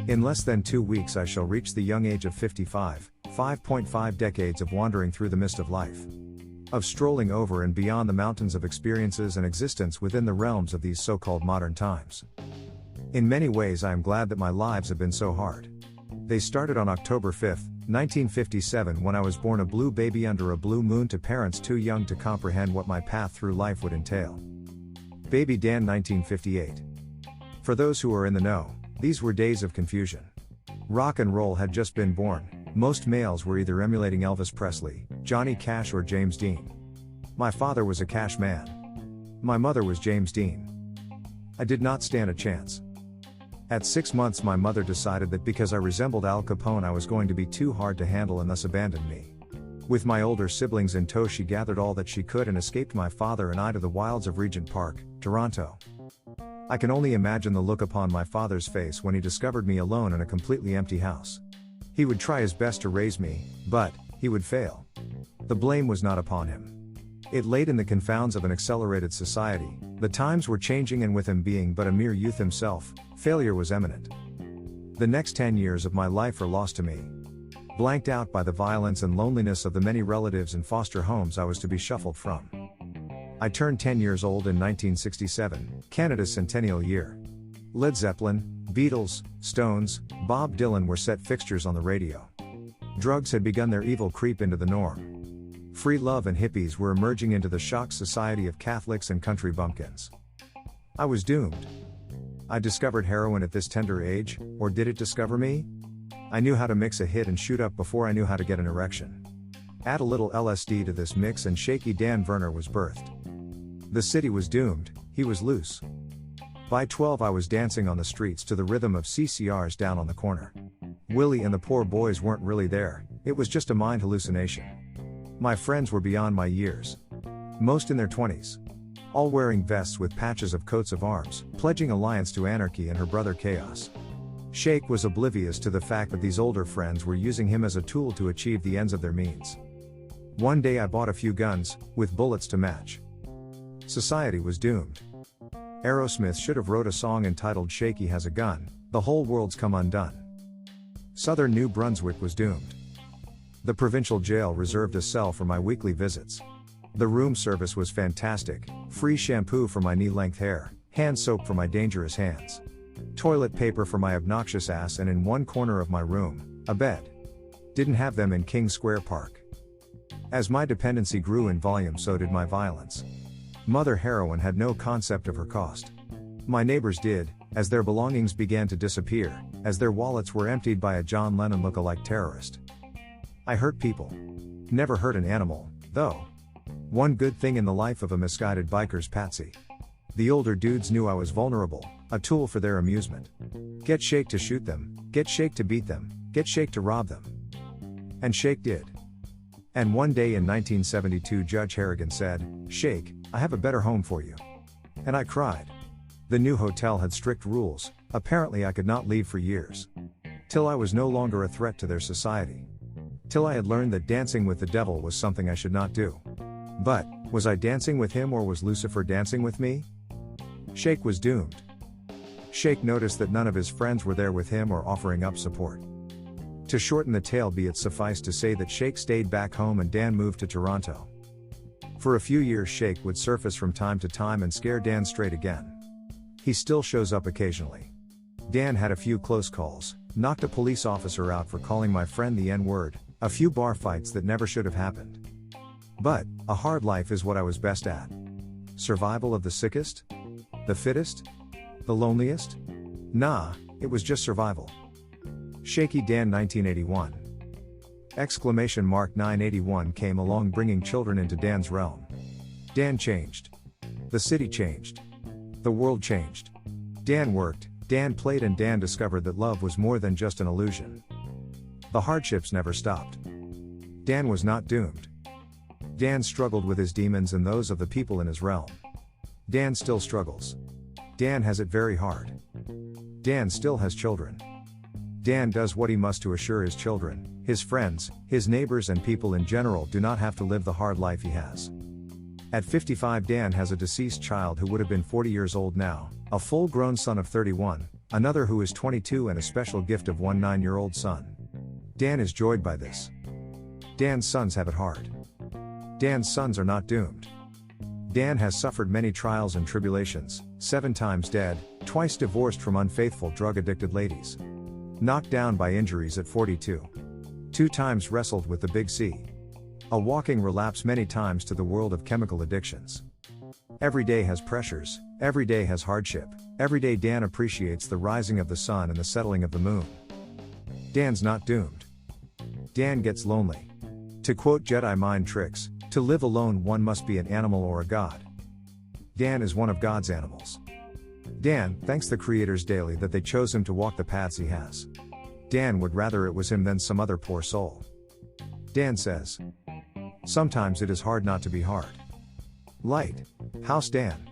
In less than 2 weeks I shall reach the young age of 55, 5.5 decades of wandering through the mist of life. Of strolling over and beyond the mountains of experiences and existence within the realms of these so-called modern times. In many ways I am glad that my lives have been so hard. They started on October 5, 1957, when I was born a blue baby under a blue moon to parents too young to comprehend what my path through life would entail. Baby Dan 1958. For those who are in the know, these were days of confusion. Rock and roll had just been born. Most males were either emulating Elvis Presley, Johnny Cash or James Dean. My father was a Cash man. My mother was James Dean. I did not stand a chance. At 6 months my mother decided that because I resembled Al Capone I was going to be too hard to handle and thus abandoned me. With my older siblings in tow she gathered all that she could and escaped my father and I to the wilds of Regent Park, Toronto. I can only imagine the look upon my father's face when he discovered me alone in a completely empty house. He would try his best to raise me, but he would fail. The blame was not upon him. It laid in the confounds of an accelerated society. The times were changing and with him being but a mere youth himself, failure was imminent. The next 10 years of my life are lost to me. Blanked out by the violence and loneliness of the many relatives and foster homes I was to be shuffled from. I turned 10 years old in 1967, Canada's centennial year. Led Zeppelin, Beatles, Stones, Bob Dylan were set fixtures on the radio. Drugs had begun their evil creep into the norm. Free love and hippies were emerging into the shocked society of Catholics and country bumpkins. I was doomed. I discovered heroin at this tender age, or did it discover me? I knew how to mix a hit and shoot up before I knew how to get an erection. Add a little LSD to this mix and Shaky Dan Verner was birthed. The city was doomed, he was loose. By 12 I was dancing on the streets to the rhythm of CCR's Down on the Corner. Willie and the poor boys weren't really there, it was just a mind hallucination. My friends were beyond my years. Most in their 20s. All wearing vests with patches of coats of arms, pledging alliance to anarchy and her brother Chaos. Shake was oblivious to the fact that these older friends were using him as a tool to achieve the ends of their means. One day I bought a few guns, with bullets to match. Society was doomed. Aerosmith should have wrote a song entitled Shaky Has a Gun, The Whole World's Come Undone. Southern New Brunswick was doomed. The provincial jail reserved a cell for my weekly visits. The room service was fantastic, free shampoo for my knee-length hair, hand soap for my dangerous hands. Toilet paper for my obnoxious ass and in one corner of my room, a bed. Didn't have them in King Square Park. As my dependency grew in volume so did my violence. Mother Heroin had no concept of her cost. My neighbors did, as their belongings began to disappear, as their wallets were emptied by a John Lennon look-alike terrorist. I hurt people. Never hurt an animal, though. One good thing in the life of a misguided biker's patsy. The older dudes knew I was vulnerable, a tool for their amusement. Get Shake to shoot them, get Shake to beat them, get Shake to rob them. And Shake did. And one day in 1972 Judge Harrigan said, "Shake, I have a better home for you." And I cried. The new hotel had strict rules, apparently I could not leave for years. Till I was no longer a threat to their society. Till I had learned that dancing with the devil was something I should not do. But, was I dancing with him or was Lucifer dancing with me? Shake was doomed. Shake noticed that none of his friends were there with him or offering up support. To shorten the tale be it suffice to say that Shake stayed back home and Dan moved to Toronto. For a few years Shake would surface from time to time and scare Dan straight again. He still shows up occasionally. Dan had a few close calls, knocked a police officer out for calling my friend the N-word, a few bar fights that never should have happened. But, a hard life is what I was best at. Survival of the sickest? The fittest? The loneliest? Nah, it was just survival. Shaky Dan 1981. Exclamation mark 981 came along bringing children into Dan's realm. Dan changed. The city changed. The world changed. Dan worked, Dan played and Dan discovered that love was more than just an illusion. The hardships never stopped. Dan was not doomed. Dan struggled with his demons and those of the people in his realm. Dan still struggles. Dan has it very hard. Dan still has children. Dan does what he must to assure his children, his friends, his neighbors and people in general do not have to live the hard life he has. At 55 Dan has a deceased child who would have been 40 years old now, a full-grown son of 31, Another who is 22 and a special gift of one 9-year-old son. Dan is joyed by this. Dan's sons have it hard. Dan's sons are not doomed. Dan has suffered many trials and tribulations, 7 times dead, twice divorced from unfaithful drug-addicted ladies. Knocked down by injuries at 42. 2 times wrestled with the big C. A walking relapse many times to the world of chemical addictions. Every day has pressures, every day has hardship, every day Dan appreciates the rising of the sun and the settling of the moon. Dan's not doomed. Dan gets lonely. To quote Jedi mind tricks, to live alone one must be an animal or a god. Dan is one of God's animals. Dan thanks the creators daily that they chose him to walk the paths he has. Dan would rather it was him than some other poor soul. Dan says, sometimes it is hard not to be hard. Light. House Dan.